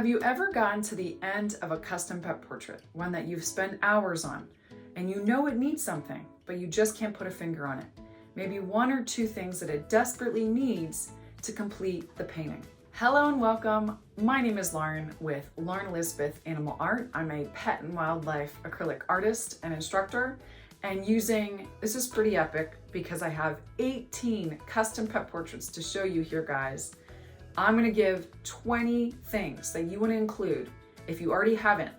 Have you ever gotten to the end of a custom pet portrait, one that you've spent hours on, and you know it needs something, but you just can't put a finger on it? Maybe one or two things that it desperately needs to complete the painting. Hello and welcome. My name is Lauren with Lauren Elizabeth Animal Art. I'm a pet and wildlife acrylic artist and instructor, and this is pretty epic because I have 18 custom pet portraits to show you here, guys. I'm gonna give 20 things that you wanna include, if you already haven't,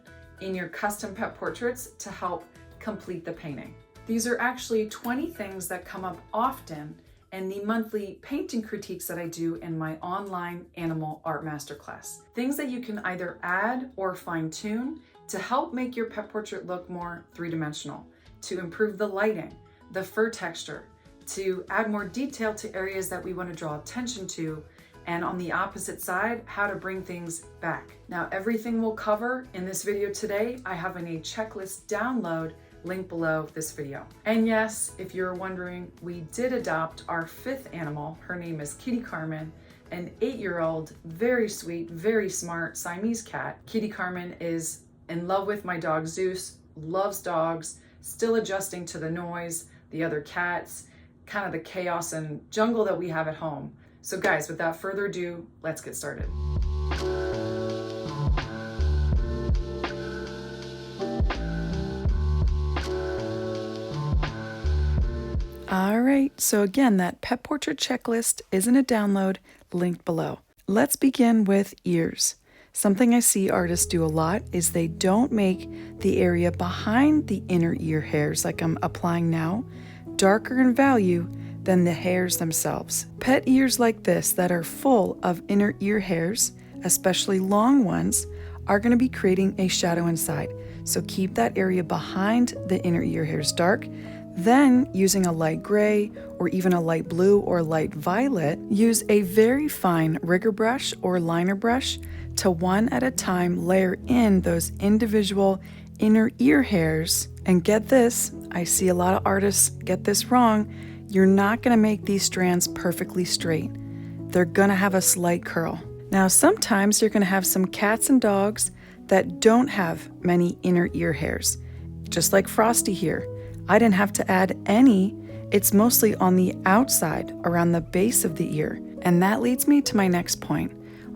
in your custom pet portraits to help complete the painting. These are actually 20 things that come up often in the monthly painting critiques that I do in my online animal art masterclass. Things that you can either add or fine tune to help make your pet portrait look more three-dimensional, to improve the lighting, the fur texture, to add more detail to areas that we want to draw attention to, and on the opposite side, how to bring things back. Now, everything we'll cover in this video today, I have in a checklist download link below this video. And yes, if you're wondering, we did adopt our 5th animal. Her name is Kitty Carmen, an 8-year-old, very sweet, very smart Siamese cat. Kitty Carmen is in love with my dog Zeus, loves dogs, still adjusting to the noise, the other cats, kind of the chaos and jungle that we have at home. So guys, without further ado, let's get started. All right, so again, that pet portrait checklist is in a download linked below. Let's begin with ears. Something I see artists do a lot is they don't make the area behind the inner ear hairs, like I'm applying now, darker in value than the hairs themselves. Pet ears like this that are full of inner ear hairs, especially long ones, are going to be creating a shadow inside. So keep that area behind the inner ear hairs dark. Then, using a light gray or even a light blue or light violet, use a very fine rigger brush or liner brush to one at a time layer in those individual inner ear hairs. And get this, I see a lot of artists get this wrong. You're not going to make these strands perfectly straight. They're going to have a slight curl. Now, sometimes you're going to have some cats and dogs that don't have many inner ear hairs. Just like Frosty here. I didn't have to add any. It's mostly on the outside, around the base of the ear. And that leads me to my next point.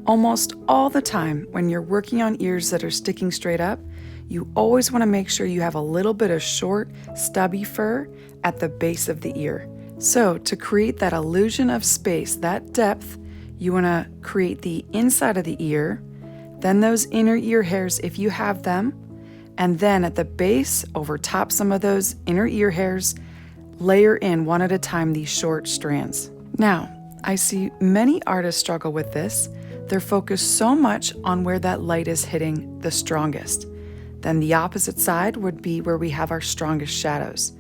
Almost all the time when you're working on ears that are sticking straight up, you always want to make sure you have a little bit of short, stubby fur at the base of the ear. So to create that illusion of space, that depth, you want to create the inside of the ear, then those inner ear hairs if you have them, and then at the base, over top some of those inner ear hairs, layer in one at a time these short strands. Now, I see many artists struggle with this. They're focused so much on where that light is hitting the strongest. Then the opposite side would be where we have our strongest shadows.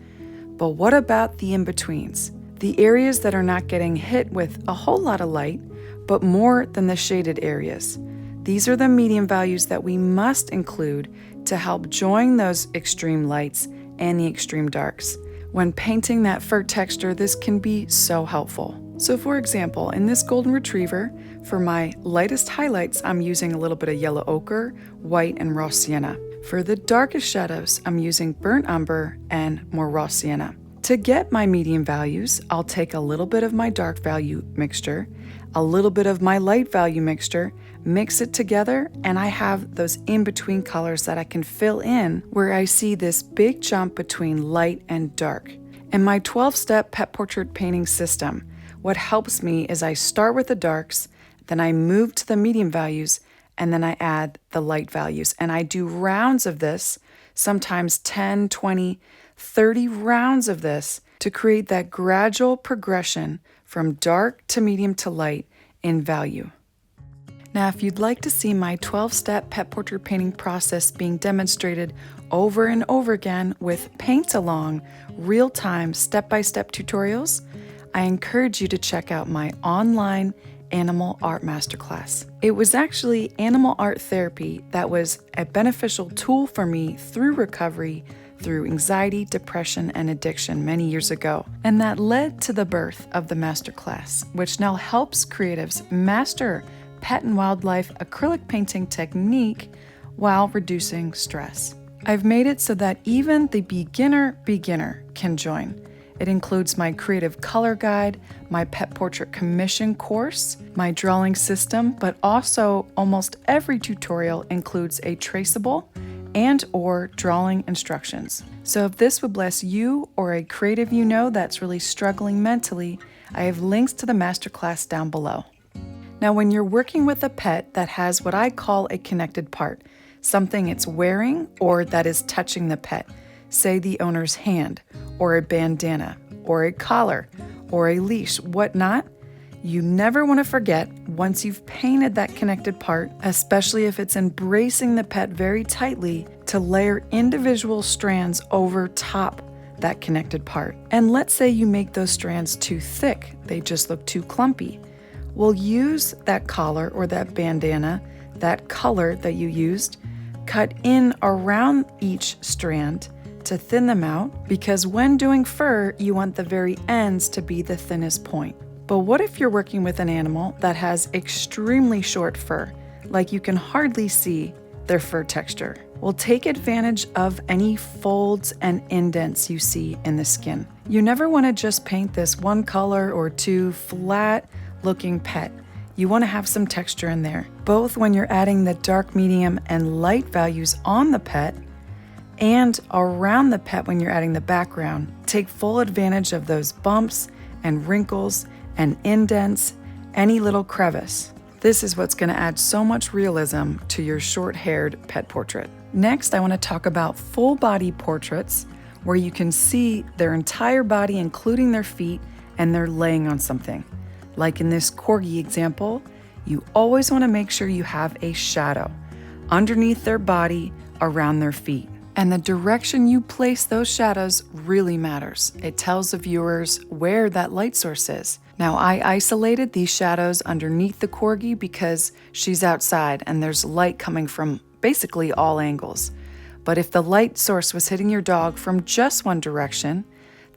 But what about the in-betweens? The areas that are not getting hit with a whole lot of light, but more than the shaded areas. These are the medium values that we must include to help join those extreme lights and the extreme darks. When painting that fur texture, this can be so helpful. So for example, in this golden retriever, for my lightest highlights, I'm using a little bit of yellow ochre, white, and raw sienna. For the darkest shadows, I'm using burnt umber and more raw sienna. To get my medium values, I'll take a little bit of my dark value mixture, a little bit of my light value mixture, mix it together, and I have those in-between colors that I can fill in where I see this big jump between light and dark. In my 12-step pet portrait painting system, what helps me is I start with the darks, then I move to the medium values, and then I add the light values. And I do rounds of this, sometimes 10, 20, 30 rounds of this to create that gradual progression from dark to medium to light in value. Now, if you'd like to see my 12-step pet portrait painting process being demonstrated over and over again with paint-along, real-time, step-by-step tutorials, I encourage you to check out my online animal art masterclass. It was actually animal art therapy that was a beneficial tool for me through recovery, through anxiety, depression, and addiction many years ago. And that led to the birth of the masterclass, which now helps creatives master pet and wildlife acrylic painting technique while reducing stress. I've made it so that even the beginner can join. It includes my creative color guide, my pet portrait commission course, my drawing system, but also almost every tutorial includes a traceable and/or drawing instructions. So if this would bless you or a creative you know that's really struggling mentally, I have links to the masterclass down below. Now, when you're working with a pet that has what I call a connected part, something it's wearing or that is touching the pet, say the owner's hand, or a bandana, or a collar, or a leash, whatnot, you never want to forget, once you've painted that connected part, especially if it's embracing the pet very tightly, to layer individual strands over top that connected part. And let's say you make those strands too thick, they just look too clumpy. We'll use that collar or that bandana, that color that you used, cut in around each strand to thin them out, because when doing fur, you want the very ends to be the thinnest point. But what if you're working with an animal that has extremely short fur, like you can hardly see their fur texture? Well, take advantage of any folds and indents you see in the skin. You never want to just paint this one color or two flat looking pet. You want to have some texture in there, both when you're adding the dark, medium, and light values on the pet and around the pet when you're adding the background. Take full advantage of those bumps and wrinkles and indents, any little crevice. This is what's going to add so much realism to your short-haired pet portrait. Next, I want to talk about full body portraits where you can see their entire body, including their feet, and they're laying on something. Like in this corgi example, you always want to make sure you have a shadow underneath their body, around their feet. And the direction you place those shadows really matters. It tells the viewers where that light source is. Now, I isolated these shadows underneath the corgi because she's outside and there's light coming from basically all angles. But if the light source was hitting your dog from just one direction,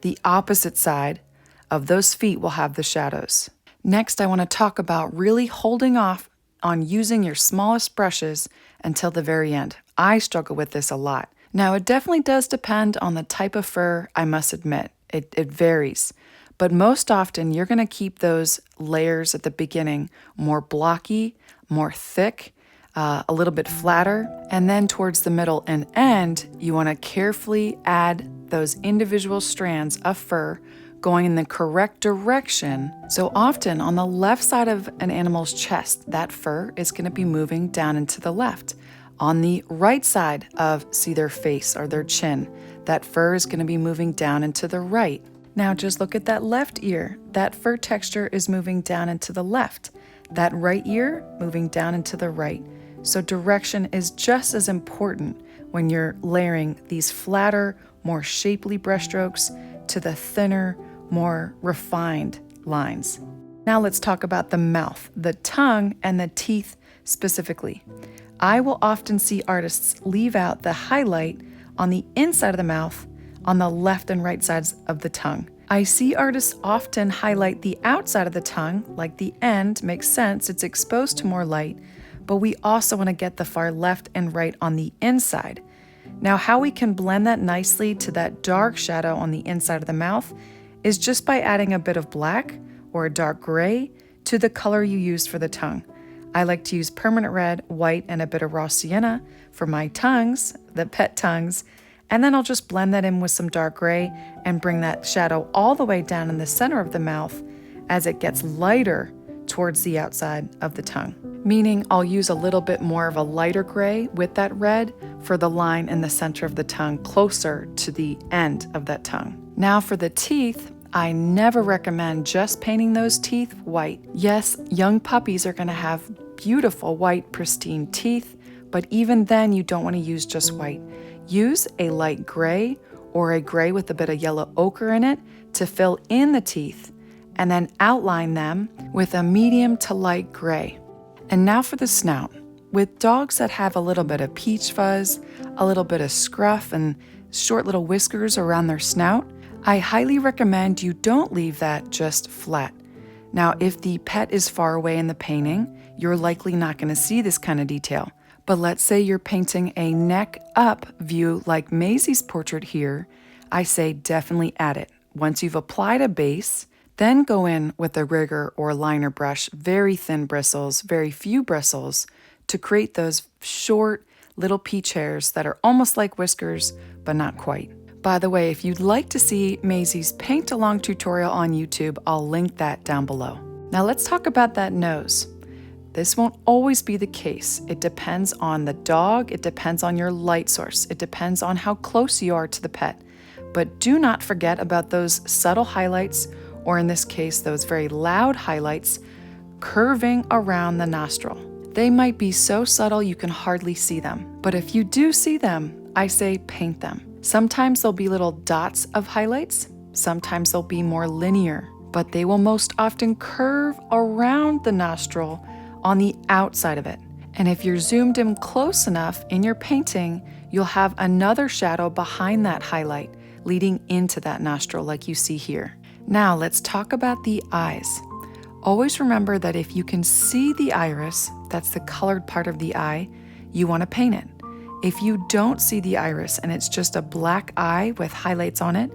the opposite side of those feet will have the shadows. Next, I want to talk about really holding off on using your smallest brushes until the very end. I struggle with this a lot. Now, it definitely does depend on the type of fur, I must admit. It varies. But most often, you're going to keep those layers at the beginning more blocky, more thick, a little bit flatter. And then towards the middle and end, you want to carefully add those individual strands of fur going in the correct direction. So often on the left side of an animal's chest, that fur is going to be moving down and to the left. On the right side of, see, their face or their chin, that fur is going to be moving down and to the right. Now just look at that left ear. That fur texture is moving down and to the left. That right ear moving down and to the right. So direction is just as important when you're layering these flatter, more shapely brushstrokes to the thinner, more refined lines. Now let's talk about the mouth, the tongue, and the teeth specifically. I will often see artists leave out the highlight on the inside of the mouth on the left and right sides of the tongue. I see artists often highlight the outside of the tongue, like the end, makes sense, it's exposed to more light, but we also want to get the far left and right on the inside. Now, how we can blend that nicely to that dark shadow on the inside of the mouth is just by adding a bit of black or a dark gray to the color you used for the tongue. I like to use permanent red, white, and a bit of raw sienna for my tongues, the pet tongues, and then I'll just blend that in with some dark gray and bring that shadow all the way down in the center of the mouth as it gets lighter towards the outside of the tongue. Meaning I'll use a little bit more of a lighter gray with that red for the line in the center of the tongue closer to the end of that tongue. Now for the teeth, I never recommend just painting those teeth white. Yes, young puppies are going to have beautiful white pristine teeth, but even then you don't want to use just white. Use a light gray or a gray with a bit of yellow ochre in it to fill in the teeth and then outline them with a medium to light gray. And now for the snout. With dogs that have a little bit of peach fuzz, a little bit of scruff, and short little whiskers around their snout, I highly recommend you don't leave that just flat. Now, if the pet is far away in the painting, you're likely not going to see this kind of detail. But let's say you're painting a neck up view like Maisie's portrait here, I say definitely add it. Once you've applied a base, then go in with a rigger or liner brush, very thin bristles, very few bristles, to create those short little peach hairs that are almost like whiskers, but not quite. By the way, if you'd like to see Maisie's paint along tutorial on YouTube, I'll link that down below. Now let's talk about that nose. This won't always be the case. It depends on the dog, it depends on your light source, it depends on how close you are to the pet. But do not forget about those subtle highlights, or in this case, those very loud highlights, curving around the nostril. They might be so subtle you can hardly see them. But if you do see them, I say paint them. Sometimes there'll be little dots of highlights, sometimes they'll be more linear, but they will most often curve around the nostril on the outside of it. And if you're zoomed in close enough in your painting, you'll have another shadow behind that highlight leading into that nostril like you see here. Now let's talk about the eyes. Always remember that if you can see the iris, that's the colored part of the eye, you want to paint it. If you don't see the iris and it's just a black eye with highlights on it,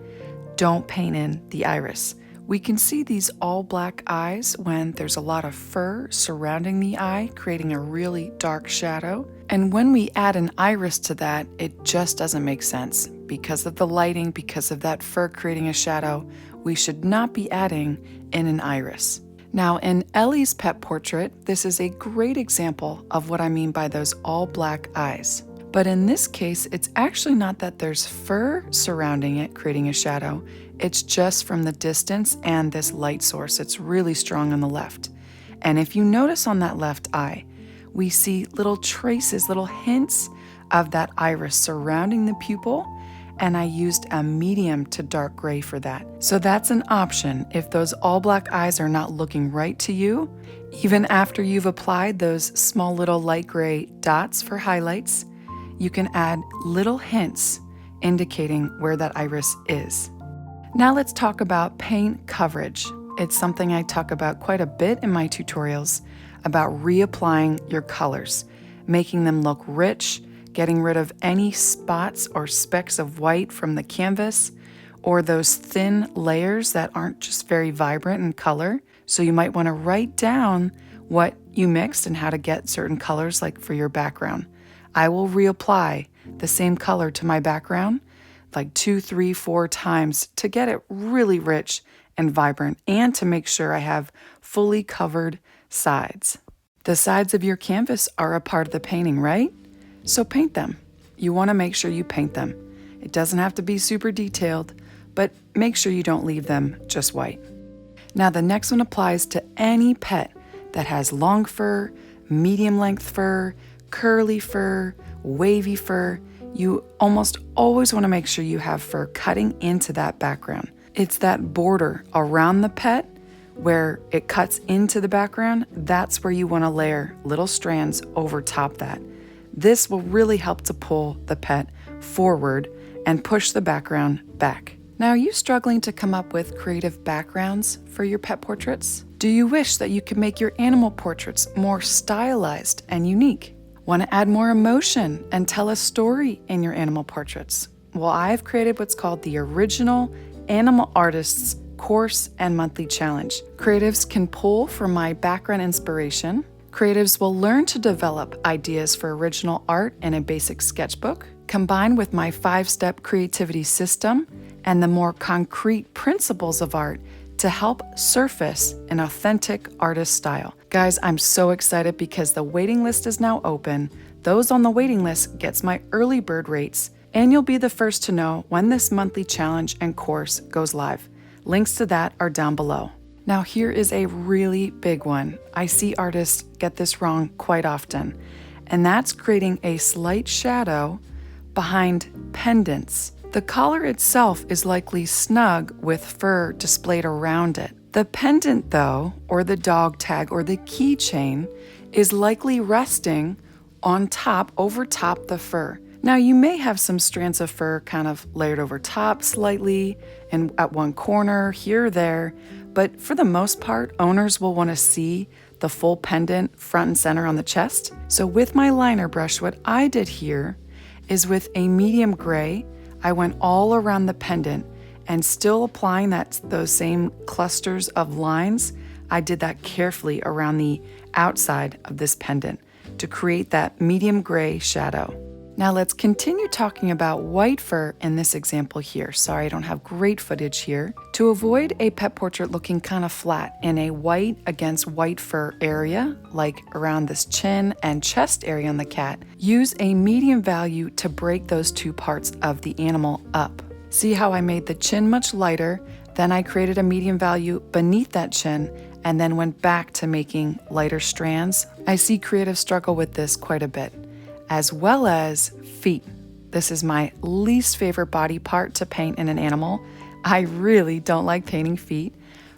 don't paint in the iris. We can see these all black eyes when there's a lot of fur surrounding the eye, creating a really dark shadow. And when we add an iris to that, it just doesn't make sense. Because of the lighting, because of that fur creating a shadow, we should not be adding in an iris. Now in Ellie's pet portrait, this is a great example of what I mean by those all black eyes. But in this case, it's actually not that there's fur surrounding it, creating a shadow. It's just from the distance and this light source. It's really strong on the left. And if you notice on that left eye, we see little traces, little hints of that iris surrounding the pupil. And I used a medium to dark gray for that. So that's an option if those all black eyes are not looking right to you. Even after you've applied those small little light gray dots for highlights, you can add little hints indicating where that iris is. Now let's talk about paint coverage. It's something I talk about quite a bit in my tutorials about reapplying your colors, making them look rich, getting rid of any spots or specks of white from the canvas, or those thin layers that aren't just very vibrant in color. So you might want to write down what you mixed and how to get certain colors, like for your background. I will reapply the same color to my background like 2, 3, 4 times to get it really rich and vibrant, and to make sure I have fully covered sides. The sides of your canvas are a part of the painting, right? So paint them. You want to make sure you paint them. It doesn't have to be super detailed, but make sure you don't leave them just white. Now the next one applies to any pet that has long fur, medium length fur, curly fur, wavy fur. You almost always want to make sure you have fur cutting into that background. It's that border around the pet where it cuts into the background. That's where you want to layer little strands over top that. This will really help to pull the pet forward and push the background back. Now, are you struggling to come up with creative backgrounds for your pet portraits? Do you wish that you could make your animal portraits more stylized and unique? Want to add more emotion and tell a story in your animal portraits? Well, I've created what's called the Original Animal Artists Course and Monthly Challenge. Creatives can pull from my background inspiration. Creatives will learn to develop ideas for original art in a basic sketchbook, combined with my 5-step creativity system and the more concrete principles of art to help surface an authentic artist style. Guys, I'm so excited because the waiting list is now open. Those on the waiting list gets my early bird rates, and you'll be the first to know when this monthly challenge and course goes live. Links to that are down below. Now here is a really big one. I see artists get this wrong quite often, and that's creating a slight shadow behind pendants. The collar itself is likely snug with fur displayed around it. The pendant though, or the dog tag or the keychain, is likely resting on top, over top the fur. Now you may have some strands of fur kind of layered over top slightly and at one corner, here or there, but for the most part, owners will want to see the full pendant front and center on the chest. So with my liner brush, what I did here is with a medium gray, I went all around the pendant and still applying those same clusters of lines. I did that carefully around the outside of this pendant to create that medium gray shadow. Now let's continue talking about white fur in this example here. Sorry, I don't have great footage here. To avoid a pet portrait looking kind of flat in a white against white fur area, like around this chin and chest area on the cat, use a medium value to break those two parts of the animal up. See how I made the chin much lighter, then I created a medium value beneath that chin, and then went back to making lighter strands. I see creatives struggle with this quite a bit. As well as feet. This is my least favorite body part to paint in an animal. I really don't like painting feet,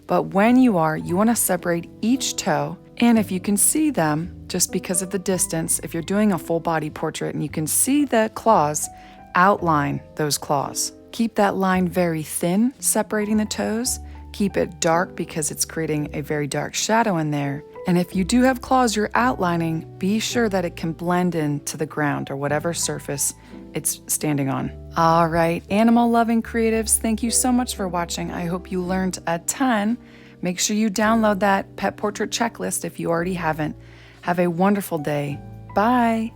but when you want to separate each toe, and if you can see them, just because of the distance, if you're doing a full body portrait and you can see the claws, outline those claws. Keep that line very thin, separating the toes. Keep it dark because it's creating a very dark shadow in there. And if you do have claws you're outlining, be sure that it can blend into the ground or whatever surface it's standing on. All right, animal-loving creatives, thank you so much for watching. I hope you learned a ton. Make sure you download that pet portrait checklist if you already haven't. Have a wonderful day. Bye.